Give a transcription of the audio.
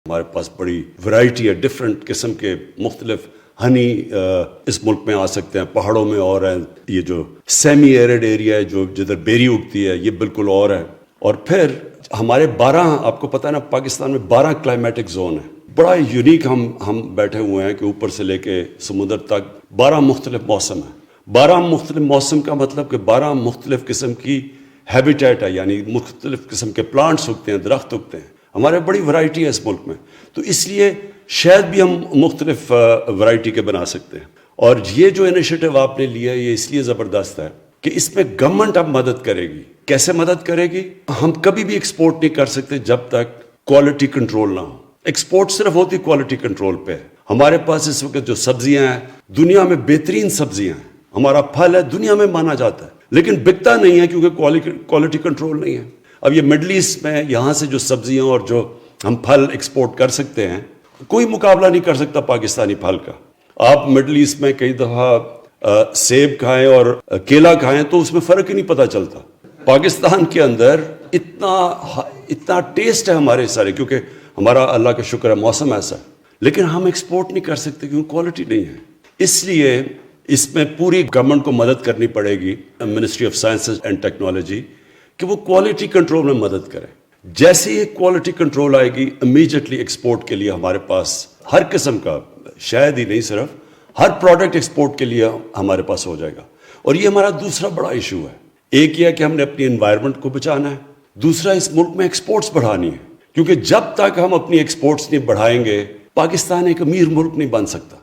ہمارے پاس بڑی ورائٹی ہے، ڈفرینٹ قسم کے مختلف ہنی اس ملک میں آ سکتے ہیں، پہاڑوں میں اور ہیں، یہ جو سیمی ایرڈ ایریا ہے جو جدھر بیری اگتی ہے یہ بالکل اور ہے. اور پھر ہمارے 12 آپ کو پتہ ہے نا پاکستان میں 12 کلائمیٹک زون ہیں. بڑا یونیک ہم بیٹھے ہوئے ہیں کہ اوپر سے لے کے سمندر تک 12 مختلف موسم ہیں. 12 مختلف موسم کا مطلب کہ 12 مختلف قسم کی ہیبیٹیٹ ہے، یعنی مختلف قسم کے پلانٹس اگتے ہیں، درخت اگتے ہیں. ہمارے بڑی ورائٹی ہے اس ملک میں، تو اس لیے شاید بھی ہم مختلف ورائٹی کے بنا سکتے ہیں. اور یہ جو انیشیٹو آپ نے لیا ہے یہ اس لیے زبردست ہے کہ اس میں گورنمنٹ اب مدد کرے گی. کیسے مدد کرے گی؟ ہم کبھی بھی ایکسپورٹ نہیں کر سکتے جب تک کوالٹی کنٹرول نہ ہو. ایکسپورٹ صرف ہوتی کوالٹی کنٹرول پہ. ہمارے پاس اس وقت جو سبزیاں ہیں دنیا میں بہترین سبزیاں ہیں، ہمارا پھل ہے دنیا میں مانا جاتا ہے، لیکن بکتا نہیں ہے کیونکہ کوالٹی کنٹرول نہیں ہے. اب یہ مڈل ایسٹ میں یہاں سے جو سبزیاں اور جو ہم پھل ایکسپورٹ کر سکتے ہیں کوئی مقابلہ نہیں کر سکتا پاکستانی پھل کا. آپ مڈل ایسٹ میں کئی دفعہ سیب کھائیں اور کیلا کھائیں تو اس میں فرق ہی نہیں پتہ چلتا. پاکستان کے اندر اتنا ٹیسٹ ہے ہمارے سارے، کیونکہ ہمارا اللہ کا شکر ہے موسم ایسا ہے، لیکن ہم ایکسپورٹ نہیں کر سکتے کیونکہ کوالٹی نہیں ہے. اس لیے اس میں پوری گورنمنٹ کو مدد کرنی پڑے گی، ministry of science and technology, کہ وہ کوالٹی کنٹرول میں مدد کرے. جیسے ہی کوالٹی کنٹرول آئے گی امیجیٹلی ایکسپورٹ کے لیے ہمارے پاس ہر قسم کا، شاید ہی نہیں صرف ہر پروڈکٹ ایکسپورٹ کے لیے ہمارے پاس ہو جائے گا. اور یہ ہمارا دوسرا بڑا ایشو ہے. ایک یہ ہے کہ ہم نے اپنی انوائرمنٹ کو بچانا ہے، دوسرا اس ملک میں ایکسپورٹس بڑھانی ہے، کیونکہ جب تک ہم اپنی ایکسپورٹس نہیں بڑھائیں گے پاکستان ایک امیر ملک نہیں بن سکتا.